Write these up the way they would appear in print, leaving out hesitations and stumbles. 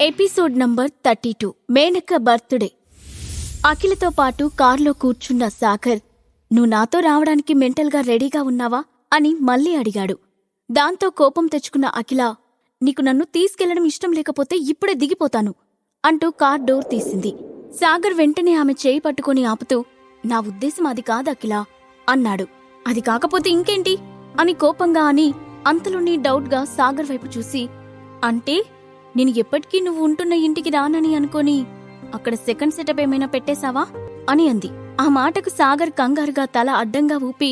Episode number 32 Menaka birthday. అఖిలతో పాటు కారులో కూర్చున్న సాగర్, నువ్వు నాతో రావడానికి మెంటల్గా రెడీగా ఉన్నావా అని మళ్ళీ అడిగాడు. దాంతో కోపం తెచ్చుకున్న అఖిల, నీకు నన్ను తీసుకెళ్లడం ఇష్టం లేకపోతే ఇప్పుడే దిగిపోతాను అంటూ కార్ డోర్ తీసింది. సాగర్ వెంటనే ఆమె చేయి పట్టుకుని ఆపుతూ, నా ఉద్దేశం అది కాదు అఖిల అన్నాడు. అది కాకపోతే ఇంకేంటి అని కోపంగా అని అంతలోని డౌట్గా సాగర్ వైపు చూసి, అంటే నేను ఎప్పటికీ నువ్వు ఉంటున్న ఇంటికి రానని అనుకోని అక్కడ సెకండ్ సెటప్ ఏమైనా పెట్టేశావా అని అంది. ఆ మాటకు సాగర్ కంగారుగా తల అడ్డంగా ఊపి,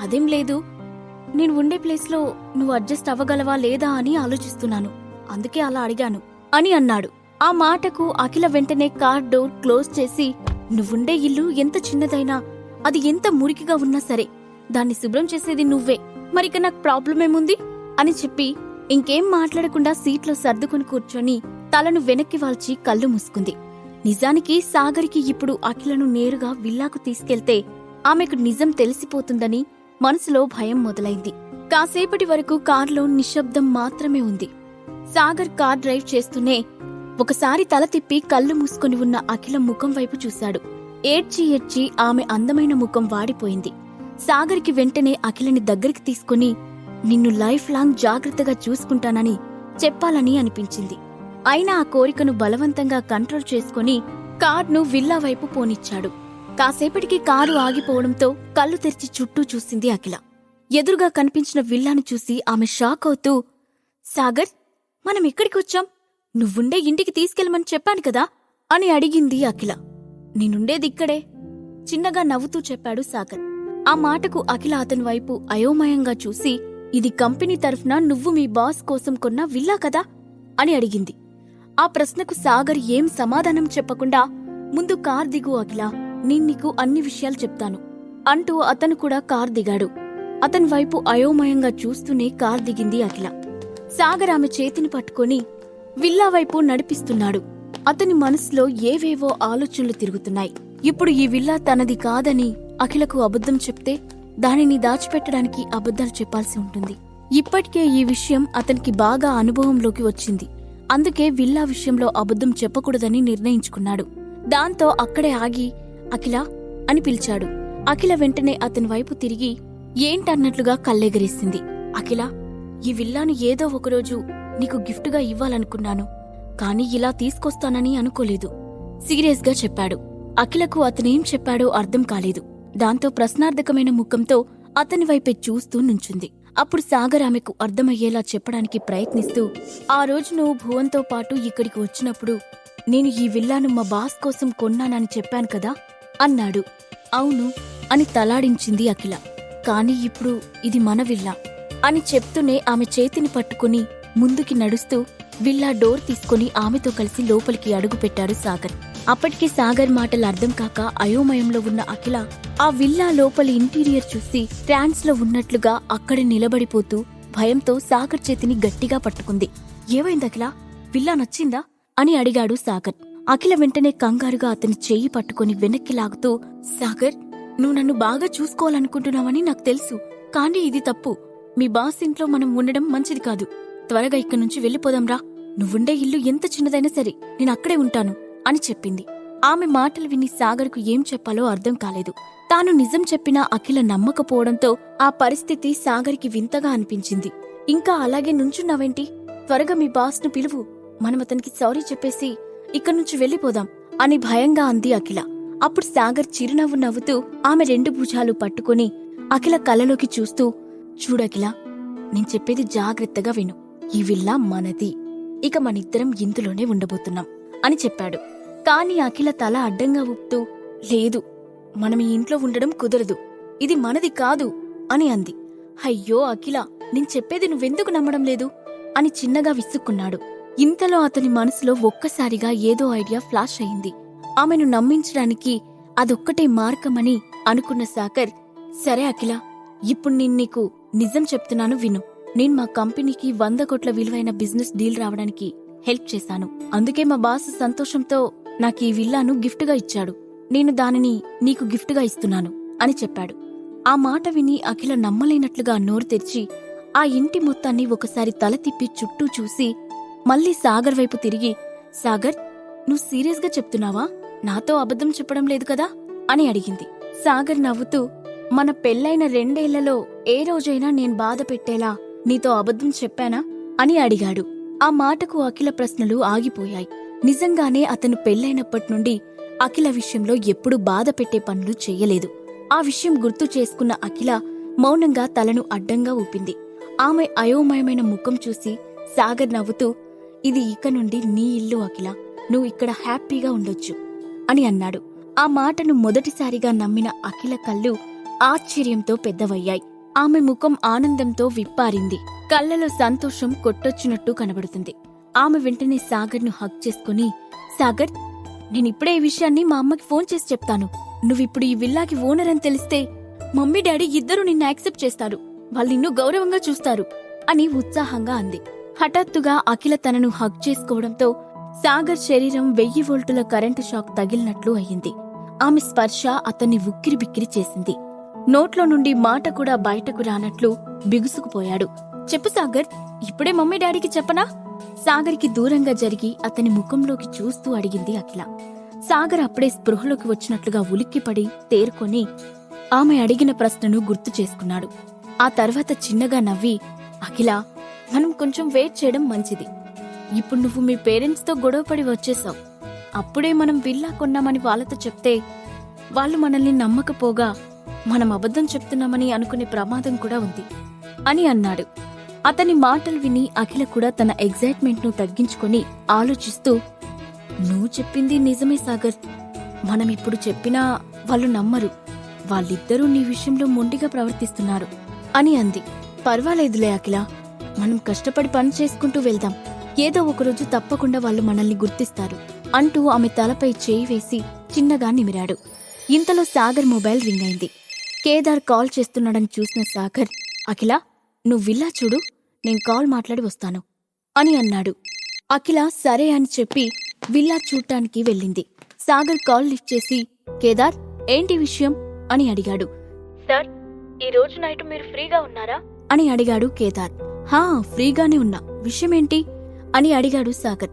అదేం లేదు, నేను ఉండే ప్లేస్లో నువ్వు అడ్జస్ట్ అవ్వగలవా లేదా అని ఆలోచిస్తున్నాను, అందుకే అలా అడిగాను అని అన్నాడు. ఆ మాటకు అఖిల వెంటనే కార్ డోర్ క్లోజ్ చేసి, నువ్వుండే ఇల్లు ఎంత చిన్నదైనా, అది ఎంత మురికిగా ఉన్నా సరే దాన్ని శుభ్రం చేసేది నువ్వే, మరిక నాకు ప్రాబ్లమేముంది అని చెప్పి ఇంకేం మాట్లాడకుండా సీట్లో సర్దుకుని కూర్చొని తలను వెనక్కి వాల్చి కళ్ళు మూసుకుంది. నిజానికి సాగర్కి ఇప్పుడు అఖిలను నేరుగా విల్లాకు తీసుకెళ్తే ఆమెకు నిజం తెలిసిపోతుందని మనసులో భయం మొదలైంది. కాసేపటి వరకు కారులో నిశ్శబ్దం మాత్రమే ఉంది. సాగర్ కార్ డ్రైవ్ చేస్తూనే ఒకసారి తల తిప్పి కళ్ళు మూసుకుని ఉన్న అఖిల ముఖం వైపు చూశాడు. ఏడ్చి ఏడ్చి ఆమె అందమైన ముఖం వాడిపోయింది. సాగర్కి వెంటనే అఖిలని దగ్గరికి తీసుకుని, నిన్ను లైఫ్ లాంగ్ జాగ్రత్తగా చూసుకుంటానని చెప్పాలని అనిపించింది. అయినా ఆ కోరికను బలవంతంగా కంట్రోల్ చేసుకుని కార్ను విల్లా వైపు పోనిచ్చాడు. కాసేపటికి కారు ఆగిపోవడంతో కళ్ళు తెరిచి చుట్టూ చూసింది అఖిల. ఎదురుగా కనిపించిన విల్లాను చూసి ఆమె షాక్ అవుతూ, సాగర్, మనం ఎక్కడికొచ్చాం? నువ్వుండే ఇంటికి తీసుకెళ్ళమని చెప్పాను కదా అని అడిగింది అఖిల. నేనుండేదిక్కడే చిన్నగా నవ్వుతూ చెప్పాడు సాగర్. ఆ మాటకు అఖిల అతని వైపు అయోమయంగా చూసి, ఇది కంపెనీ తరఫున నువ్వు మీ బాస్ కోసం కొన్న విల్లా కదా అని అడిగింది. ఆ ప్రశ్నకు సాగర్ ఏం సమాధానం చెప్పకుండా, ముందు కార్ దిగు అఖిల, నీకు అన్ని విషయాలు చెప్తాను అంటూ అతను కూడా కార్ దిగాడు. అతని వైపు అయోమయంగా చూస్తూనే కార్ దిగింది అఖిల. సాగర్ ఆమె చేతిని పట్టుకుని విల్లా వైపు నడిపిస్తున్నాడు. అతని మనసులో ఏవేవో ఆలోచనలు తిరుగుతున్నాయి. ఇప్పుడు ఈ విల్లా తనది కాదని అఖిలకు అబద్ధం చెప్తే దానిని దాచిపెట్టడానికి అబద్ధాలు చెప్పాల్సి ఉంటుంది. ఇప్పటికే ఈ విషయం అతనికి బాగా అనుభవంలోకి వచ్చింది. అందుకే విల్లా విషయంలో అబద్ధం చెప్పకూడదని నిర్ణయించుకున్నాడు. దాంతో అక్కడే ఆగి, అఖిల అని పిలిచాడు. అఖిల వెంటనే అతని వైపు తిరిగి ఏంటన్నట్లుగా కళ్ళెగరేసింది. అఖిల, ఈ విల్లాను ఏదో ఒకరోజు నీకు గిఫ్టుగా ఇవ్వాలనుకున్నాను, కాని ఇలా తీసుకొస్తానని అనుకోలేదు సీరియస్గా చెప్పాడు. అఖిలకు అతనేం చెప్పాడో అర్థం కాలేదు. దాంతో ప్రశ్నార్థకమైన ముఖంతో అతని వైపే చూస్తూ నుంచుంది. అప్పుడు సాగర్ ఆమెకు అర్థమయ్యేలా చెప్పడానికి ప్రయత్నిస్తూ, ఆ రోజు నువ్వు భువన్తో పాటు ఇక్కడికి వచ్చినప్పుడు నేను ఈ విల్లాను మా బాస్ కోసం కొన్నానని చెప్పాను కదా అన్నాడు. అవును అని తలాడించింది అఖిల. కాని ఇప్పుడు ఇది మన విల్లా అని చెప్తూనే ఆమె చేతిని పట్టుకుని ముందుకి నడుస్తూ విల్లా డోర్ తీసుకుని ఆమెతో కలిసి లోపలికి అడుగుపెట్టాడు సాగర్. అప్పటికి సాగర్ మాటలు అర్థం కాక అయోమయంలో ఉన్న అఖిల ఆ విల్లా లోపలి ఇంటీరియర్ చూసి ట్రాన్స్ లో ఉన్నట్లుగా అక్కడే నిలబడిపోతూ భయంతో సాగర్ చేతిని గట్టిగా పట్టుకుంది. ఏమైంది అఖిల, విల్లా నచ్చిందా అని అడిగాడు సాగర్. అఖిల వెంటనే కంగారుగా అతని చెయ్యి పట్టుకుని వెనక్కి లాగుతూ, సాగర్, నువ్వు నన్ను బాగా చూసుకోవాలనుకుంటున్నావని నాకు తెలుసు, కానీ ఇది తప్పు. మీ బాస్ ఇంట్లో మనం ఉండడం మంచిది కాదు. త్వరగా ఇక్కడి నుంచి వెళ్ళిపోదాంరా. నువ్వుండే ఇల్లు ఎంత చిన్నదైనా సరే నేను అక్కడే ఉంటాను అని చెప్పింది. ఆమె మాటలు విని సాగర్కు ఏం చెప్పాలో అర్థం కాలేదు. తాను నిజం చెప్పినా అఖిల నమ్మకపోవడంతో ఆ పరిస్థితి సాగర్కి వింతగా అనిపించింది. ఇంకా అలాగే నుంచున్నావేంటి? త్వరగా మీ బాస్ను పిలువు, మనం అతనికి సారీ చెప్పేసి ఇక్కడి నుంచి వెళ్ళిపోదాం అని భయంగా అంది అఖిల. అప్పుడు సాగర్ చిరునవ్వు నవ్వుతూ ఆమె 2 భుజాలు పట్టుకుని అఖిల కళ్ళలోకి చూస్తూ, చూడఖిల, నేను చెప్పేది జాగ్రత్తగా విను. ఈ విల్లా మనది, ఇక మనిద్దరం ఇందులోనే ఉండబోతున్నాం అని చెప్పాడు. కాని అఖిల తల అడ్డంగా ఊపుతూ, లేదు, మనం ఈ ఇంట్లో ఉండడం కుదరదు, ఇది మనది కాదు అని అంది. అయ్యో అఖిల, నేను చెప్పేది నువ్వెందుకు నమ్మడం లేదు అని చిన్నగా విసుక్కున్నాడు. ఇంతలో అతని మనసులో ఒక్కసారిగా ఏదో ఐడియా ఫ్లాష్ అయింది. ఆమెను నమ్మించడానికి అదొక్కటే మార్గమని అనుకున్న సాగర్, సరే అఖిల, ఇప్పుడు నేను నీకు నిజం చెప్తున్నాను విను. నేను మా కంపెనీకి 100 కోట్ల విలువైన బిజినెస్ డీల్ రావడానికి హెల్ప్ చేశాను. అందుకే మా బాస్ సంతోషంతో నాకు ఈ విల్లాను గిఫ్ట్గా ఇచ్చాడు. నేను దానిని నీకు గిఫ్ట్గా ఇస్తున్నాను అని చెప్పాడు. ఆ మాట విని అఖిల నమ్మలేనట్లుగా నోరు తెరిచి ఆ ఇంటి మొత్తాన్ని ఒకసారి తల తిప్పి చుట్టూ చూసి మళ్లీ సాగర్ వైపు తిరిగి, సాగర్, నువ్వు సీరియస్గా చెప్తున్నావా? నాతో అబద్ధం చెప్పడం లేదు కదా అని అడిగింది. సాగర్ నవ్వుతూ, మన పెళ్లైన 2 ఏళ్లలో ఏ రోజైనా నేను బాధ పెట్టేలా నీతో అబద్ధం చెప్పానా అని అడిగాడు. ఆ మాటకు అఖిల ప్రశ్నలు ఆగిపోయాయి. నిజంగానే అతను పెళ్లైనప్పట్నుండి అఖిల విషయంలో ఎప్పుడూ బాధ పెట్టే పనులు చెయ్యలేదు. ఆ విషయం గుర్తు చేసుకున్న అఖిల మౌనంగా తలను అడ్డంగా ఊపింది. ఆమె అయోమయమైన ముఖం చూసి సాగర్ నవ్వుతూ, ఇది ఇక నుండి నీ ఇల్లు అఖిల, నువ్వు ఇక్కడ హ్యాపీగా ఉండొచ్చు అని అన్నాడు. ఆ మాటను మొదటిసారిగా నమ్మిన అఖిల కళ్ళు ఆశ్చర్యంతో పెద్దవయ్యాయి. ఆమె ముఖం ఆనందంతో విప్పారింది. కళ్లలో సంతోషం కొట్టొచ్చినట్టు కనబడుతుంది. ఆమె వెంటనే సాగర్ను హగ్ చేసుకుని, సాగర్, నేనిప్పుడే ఈ విషయాన్ని మా అమ్మకి ఫోన్ చేసి చెప్తాను. నువ్విప్పుడు ఈ విల్లాకి ఓనర్ అని తెలిస్తే మమ్మీ డాడీ ఇద్దరూ నిన్ను యాక్సెప్ట్ చేస్తారు. వాళ్ళు నిన్ను గౌరవంగా చూస్తారు అని ఉత్సాహంగా అంది. హఠాత్తుగా అఖిల తనను హగ్ చేసుకోవడంతో సాగర్ శరీరం 1000 వోల్టుల కరెంటు షాక్ తగిలినట్లు అయ్యింది. ఆమె స్పర్శ అతన్ని ఉక్కిరిబిక్కిరి చేసింది. నోట్లో నుండి మాట కూడా బయటకు రానట్లు బిగుసుకుపోయాడు. చెప్పు సాగర్, ఇప్పుడే మమ్మీ డాడీకి చెప్పనా? సాగర్కి దూరంగా జరిగి అతని ముఖంలోకి చూస్తూ అడిగింది అఖిల. సాగర్ అప్పుడే స్పృహలోకి వచ్చినట్లుగా ఉలిక్కిపడి తేరుకొని ఆమె అడిగిన ప్రశ్నను గుర్తు చేసుకున్నాడు. ఆ తర్వాత చిన్నగా నవ్వి, అఖిల, మనం కొంచెం వెయిట్ చేయడం మంచిది. ఇప్పుడు నువ్వు మీ పేరెంట్స్తో గొడవపడి వచ్చేశావు. అప్పుడే మనం విల్లా కొన్నామని వాళ్ళతో చెప్తే వాళ్ళు మనల్ని నమ్మకపోగా మనం అబద్ధం చెప్తున్నామని అనుకునే ప్రమాదం కూడా ఉంది అని అన్నాడు. అతని మాటలు విని అఖిల కూడా తన ఎగ్జైట్మెంట్ ను తగ్గించుకొని ఆలోచిస్తూ, నువ్వు చెప్పింది నిజమే సాగర్, మనం ఇప్పుడు చెప్పినా వాళ్ళు నమ్మరు. వాళ్ళిద్దరూ నీ విషయంలో మొండిగా ప్రవర్తిస్తున్నారు అని అంది. పర్వాలేదులే అఖిల, మనం కష్టపడి పని చేసుకుంటూ వెళ్దాం. ఏదో ఒకరోజు తప్పకుండా వాళ్ళు మనల్ని గుర్తిస్తారు అంటూ ఆమె తలపై చేయి వేసి చిన్నగా నిమిరాడు. ఇంతలో సాగర్ మొబైల్ రింగ్ అయింది. కేదార్ కాల్ చేస్తున్నాడని చూసిన సాగర్, అఖిల, నువ్వు విల్లా చూడు, నేను కాల్ మాట్లాడి వస్తాను అని అన్నాడు. అఖిల సరే అని చెప్పి విల్లా చూడటానికి వెళ్ళింది. సాగర్ కాల్ లిఫ్ట్ చేసి, కేదార్, ఏంటి విషయం అని అడిగాడు. సార్, ఈ రోజు నైట్ మీరు ఫ్రీగా ఉన్నారా అని అడిగాడు కేదార్. హా, ఫ్రీగానే ఉన్నా. విషయమేంటి అని అడిగాడు సాగర్.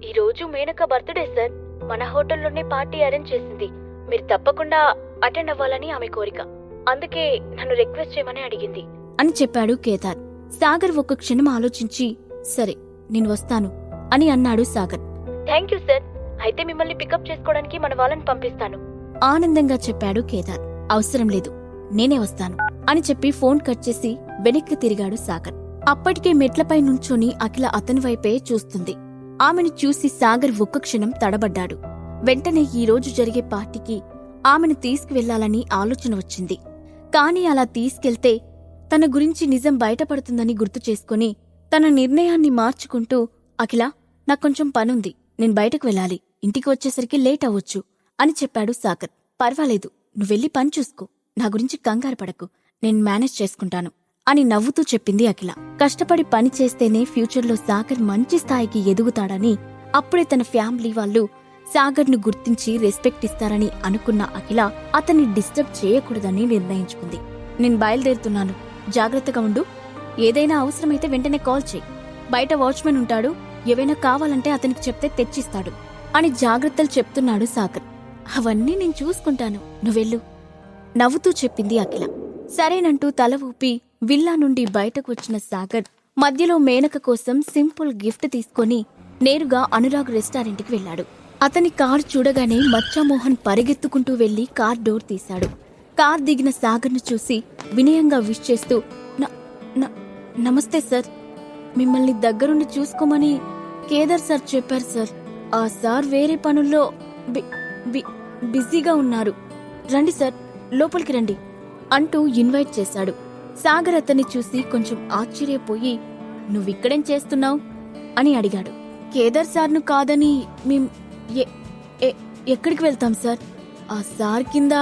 ఈ రోజు మేనక బర్త్డే సార్, మన హోటల్లోనే పార్టీ అరేంజ్ చేసింది. మీరు తప్పకుండా అటెండ్ అవ్వాలని ఆమె కోరిక. అందుకే నన్ను రిక్వెస్ట్ చేయమని అడిగింది అని చెప్పాడు కేదార్. సాగర్ ఒక్క క్షణం ఆలోచించి, సరే నేను వస్తాను అని అన్నాడు సాగర్. థ్యాంక్ యూ సార్, అయితే మిమ్మల్ని పికప్ చేసుకోవడానికి మన వాళ్ళని పంపిస్తాను ఆనందంగా చెప్పాడు కేదార్. అవసరం లేదు, నేనే వస్తాను అని చెప్పి ఫోన్ కట్ చేసి వెనక్కి తిరిగాడు సాగర్. అప్పటికే మెట్లపై నుంచొని అఖిల అతని వైపే చూస్తుంది. ఆమెను చూసి సాగర్ ఒక్క క్షణం తడబడ్డాడు. వెంటనే ఈ రోజు జరిగే పార్టీకి ఆమెను తీసుకువెళ్లాలని ఆలోచన వచ్చింది. కాని అలా తీసుకెళ్తే తన గురించి నిజం బయటపడుతుందని గుర్తు చేసుకుని తన నిర్ణయాన్ని మార్చుకుంటూ, అఖిల, నాకొంచెం పనుంది, నేను బయటకు వెళ్ళాలి, ఇంటికి వచ్చేసరికి లేట్ అవ్వచ్చు అని చెప్పాడు సాగర్. పర్వాలేదు, నువ్వెళ్ళి పని చూసుకో, నా గురించి కంగారు పడకు, నేను మేనేజ్ చేసుకుంటాను అని నవ్వుతూ చెప్పింది అఖిల. కష్టపడి పని చేస్తేనే ఫ్యూచర్లో సాగర్ మంచి స్థాయికి ఎదుగుతాడని, అప్పుడే తన ఫ్యామిలీ వాళ్ళు సాగర్ను గుర్తించి రెస్పెక్ట్ ఇస్తారని అనుకున్న అఖిల అతన్ని డిస్టర్బ్ చేయకూడదని నిర్ణయించుకుంది. నేను బయలుదేరుతున్నాను, జాగ్రత్తగా ఉండు. ఏదైనా అవసరమైతే వెంటనే కాల్ చేయి. బయట వాచ్మెన్ ఉంటాడు, ఏవైనా కావాలంటే అతనికి చెప్తే తెచ్చిస్తాడు అని జాగ్రత్తలు చెప్తున్నాడు సాగర్. అవన్నీ నేను చూసుకుంటాను, నువ్వెళ్ళు నవ్వుతూ చెప్పింది అఖిల. సరేనంటూ తల ఊపి విల్లా నుండి బయటకు వచ్చిన సాగర్ మధ్యలో మేనక కోసం సింపుల్ గిఫ్ట్ తీసుకొని నేరుగా అనురాగ్ రెస్టారెంట్కి వెళ్లాడు. అతని కారు చూడగానే మచ్చామోహన్ పరిగెత్తుకుంటూ వెళ్లి కార్ డోర్ తీశాడు. కార్ దిగిన సాగర్ను చూసి వినయంగా విష్ చేస్తూ, నమస్తే సార్, మిమ్మల్ని దగ్గరుండి చూసుకోమని కేదార్ సార్ చెప్పారు సార్. ఆ సార్ వేరే పనుల్లో బిజీగా ఉన్నారు. రండి సార్, లోపలికి రండి అంటూ ఇన్వైట్ చేశాడు. సాగర్ అతన్ని చూసి కొంచెం ఆశ్చర్యపోయి, నువ్విక్కడేం చేస్తున్నావు అని అడిగాడు. కేదార్ సార్ను కాదని మేం ఎక్కడికి వెళ్తాం సార్, ఆ సార్ కింద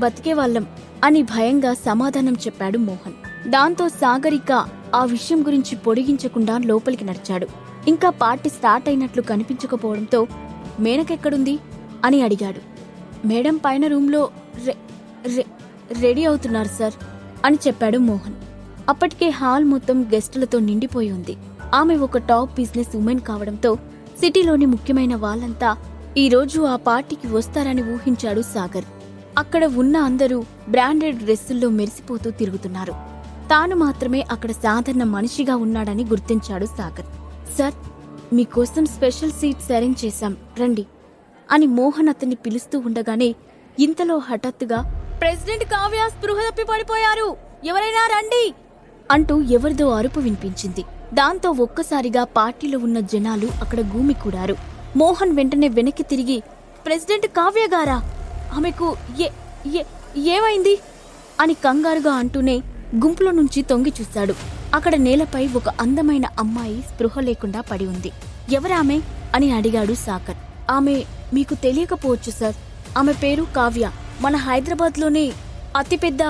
బతికేవాళ్ళం అని భయంగా సమాధానం చెప్పాడు మోహన్. దాంతో సాగరిక ఆ విషయం గురించి పొడిగించకుండా లోపలికి నడిచాడు. ఇంకా పార్టీ స్టార్ట్ అయినట్లు కనిపించకపోవడంతో మేనకెక్కడుంది అని అడిగాడు. మేడం పైన రూంలో రెడీ అవుతున్నారు సార్ అని చెప్పాడు మోహన్. అప్పటికే హాల్ మొత్తం గెస్టులతో నిండిపోయి ఉంది. ఆమె ఒక టాప్ బిజినెస్ ఉమెన్ కావడంతో సిటీలోని ముఖ్యమైన వాళ్ళంతా ఈరోజు ఆ పార్టీకి వస్తారని ఊహించాడు సాగర్. అక్కడ ఉన్న అందరూ బ్రాండెడ్ డ్రెస్సుల్లో మెరిసిపోతూ తిరుగుతున్నారు. తాను మాత్రమే అక్కడ సాధారణ మనిషిగా ఉన్నాడని గుర్తించాడు సాగర్. సార్, మీకోసం స్పెషల్ సీట్స్ అరేంజ్ చేశాం, రండి అని మోహన్ అతన్ని పిలుస్తూ ఉండగానే ఇంతలో హఠాత్తుగా ప్రెసిడెంట్ కావ్య స్పృహ తప్పి పడిపోయారు, ఎవరైనా రండి అంటూ ఎవరిదో అరుపు వినిపించింది. దాంతో ఒక్కసారిగా పార్టీలో ఉన్న జనాలు అక్కడ గూమికూడారు. మోహన్ వెంటనే వెనక్కి తిరిగి, ప్రెసిడెంట్ కావ్య గారా, ఆమెకు ఏమైంది అని కంగారుగా అంటూనే గుంపులో నుంచి తొంగి చూశాడు. అక్కడ నేలపై ఒక అందమైన అమ్మాయి స్పృహ లేకుండా పడి ఉంది. ఎవరామె అని అడిగాడు సాగర్. ఆమె మీకు తెలియకపోవచ్చు సార్, ఆమె పేరు కావ్య. మన హైదరాబాద్లోనే అతిపెద్ద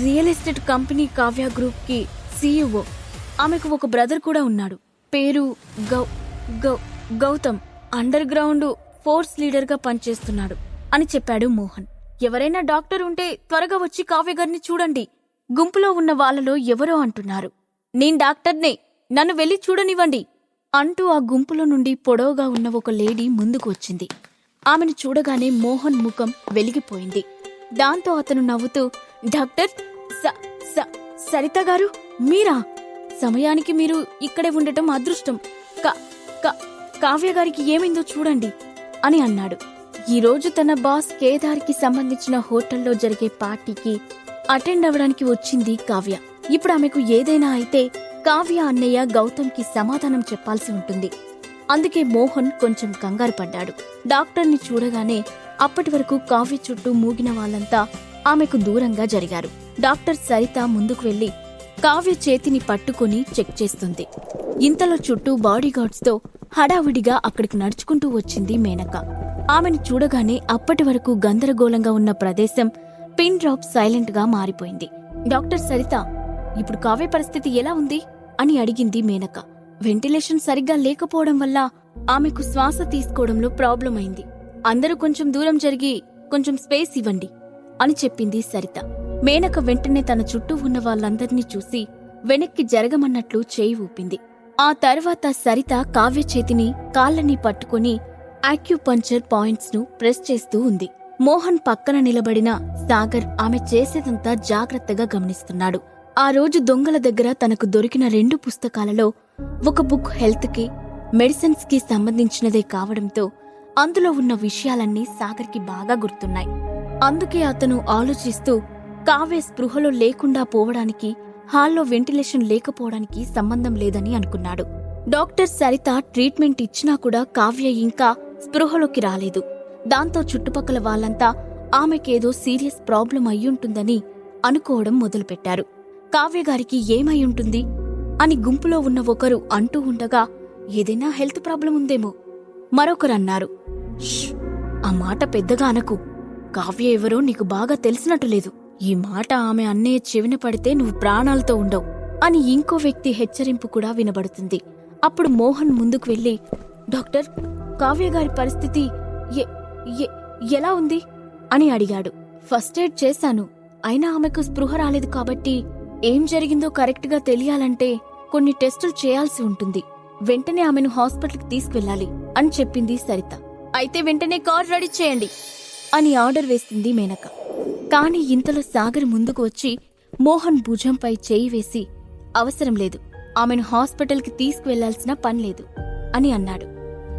రియల్ ఎస్టేట్ కంపెనీ కావ్య గ్రూప్కి CEO. ఆమెకు ఒక బ్రదర్ కూడా ఉన్నాడు, పేరు గౌతమ్. అండర్ గ్రౌండ్ ఫోర్స్ లీడర్గా పనిచేస్తున్నాడు అని చెప్పాడు మోహన్. ఎవరైనా డాక్టర్ ఉంటే త్వరగా వచ్చి కావ్య గారిని చూడండి, గుంపులో ఉన్న వాళ్లలో ఎవరో అంటున్నారు. నేను డాక్టర్నే, నన్ను వెళ్లి చూడనివ్వండి అంటూ ఆ గుంపులో నుండి పొడవుగా ఉన్న ఒక లేడీ ముందుకు వచ్చింది. ఆమెను చూడగానే మోహన్ ముఖం వెలిగిపోయింది. దాంతో అతను నవ్వుతూ, డాక్టర్ సరిత గారు, మీరా? సమయానికి మీరు ఇక్కడే ఉండటం అదృష్టం. కావ్య గారికి ఏమైందో చూడండి అని అన్నాడు. ఈరోజు తన బాస్ కేదార్కి సంబంధించిన హోటల్లో జరిగే పార్టీకి అటెండ్ అవ్వడానికి వచ్చింది కావ్య. ఇప్పుడు ఆమెకు ఏదైనా అయితే కావ్య అన్నయ్య గౌతమ్కి సమాధానం చెప్పాల్సి ఉంటుంది. అందుకే మోహన్ కొంచెం కంగారు పడ్డాడు. డాక్టర్ని చూడగానే అప్పటి వరకు కావ్య చుట్టూ మూగిన వాళ్ళంతా ఆమెకు దూరంగా జరిగారు. డాక్టర్ సరిత ముందుకు వెళ్లి కావ్య చేతిని పట్టుకుని చెక్ చేస్తుంది. ఇంతలో చుట్టూ బాడీగార్డ్స్తో హడావుడిగా అక్కడికి నడుచుకుంటూ వచ్చింది మేనక. ఆమెను చూడగానే అప్పటి వరకు గందరగోళంగా ఉన్న ప్రదేశం పిన్ డ్రాప్ సైలెంట్ గా మారిపోయింది. డాక్టర్ సరిత, ఇప్పుడు కావ్య పరిస్థితి ఎలా ఉంది అని అడిగింది మేనక. వెంటిలేషన్ సరిగ్గా లేకపోవడం వల్ల ఆమెకు శ్వాస తీసుకోవడంలో ప్రాబ్లం అయింది. అందరూ కొంచెం దూరం జరిగి కొంచెం స్పేస్ ఇవ్వండి అని చెప్పింది సరిత. మేనక వెంటనే తన చుట్టూ ఉన్న వాళ్ళందర్నీ చూసి వెనక్కి జరగమన్నట్లు చేయి ఊపింది. ఆ తర్వాత సరిత కావ్య చేతిని కాళ్ళని పట్టుకుని యాక్యుపంక్చర్ పాయింట్స్ ను ప్రెస్ చేస్తూ ఉంది. మోహన్ పక్కన నిలబడిన సాగర్ ఆమె చేసేదంతా జాగ్రత్తగా గమనిస్తున్నాడు. ఆ రోజు దొంగల దగ్గర తనకు దొరికిన 2 పుస్తకాలలో ఒక బుక్ హెల్త్ కి, మెడిసిన్స్ కి సంబంధించినదే కావడంతో అందులో ఉన్న విషయాలన్నీ సాగర్కి బాగా గుర్తున్నాయి. అందుకే అతను ఆలోచిస్తూ కావ్య స్పృహలో లేకుండా పోవడానికి హాల్లో వెంటిలేషన్ లేకపోవడానికి సంబంధం లేదని అనుకున్నాడు. డాక్టర్ సరిత ట్రీట్మెంట్ ఇచ్చినా కూడా కావ్య ఇంకా స్పృహలోకి రాలేదు. దాంతో చుట్టుపక్కల వాళ్ళంతా ఆమెకేదో సీరియస్ ప్రాబ్లం అయ్యుంటుందని అనుకోవడం మొదలుపెట్టారు. కావ్యగారికి ఏమై ఉంటుంది అని గుంపులో ఉన్న ఒకరు అంటూ ఉండగా, ఏదైనా హెల్త్ ప్రాబ్లం ఉందేమో మరొకరన్నారు. ఆ మాట పెద్దగా అనకు, కావ్య ఎవరో నీకు బాగా తెలిసినట్టు లేదు. ఈ మాట ఆమె అన్నయ్య చెవిన పడితే నువ్వు ప్రాణాలతో ఉండవు అని ఇంకో వ్యక్తి హెచ్చరింపు కూడా వినబడుతుంది. అప్పుడు మోహన్ ముందుకు వెళ్లి, డాక్టర్, కావ్యగారి పరిస్థితి ఎలా ఉంది అని అడిగాడు. ఫస్ట్ ఎయిడ్ చేశాను, అయినా ఆమెకు స్పృహ రాలేదు కాబట్టి ఏం జరిగిందో కరెక్ట్గా తెలియాలంటే కొన్ని టెస్టులు చేయాల్సి ఉంటుంది. వెంటనే ఆమెను హాస్పిటల్కి తీసుకెళ్లాలి అని చెప్పింది సరిత. అయితే వెంటనే కార్ రెడీ చేయండి అని ఆర్డర్ వేసింది మేనక. కాని ఇంతలో సాగర్ ముందుకు వచ్చి మోహన్ భుజంపై చేయి వేసి, అవసరం లేదు, ఆమెను హాస్పిటల్కి తీసుకువెళ్లాల్సిన పనిలేదు అని అన్నాడు.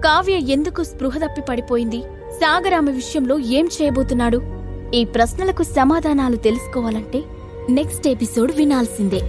కావ్య ఎందుకు స్పృహ తప్పి పడిపోయింది? సాగర్ ఆమె విషయంలో ఏం చేయబోతున్నాడు? ఈ ప్రశ్నలకు సమాధానాలు తెలుసుకోవాలంటే నెక్స్ట్ ఎపిసోడ్ వినాల్సిందే.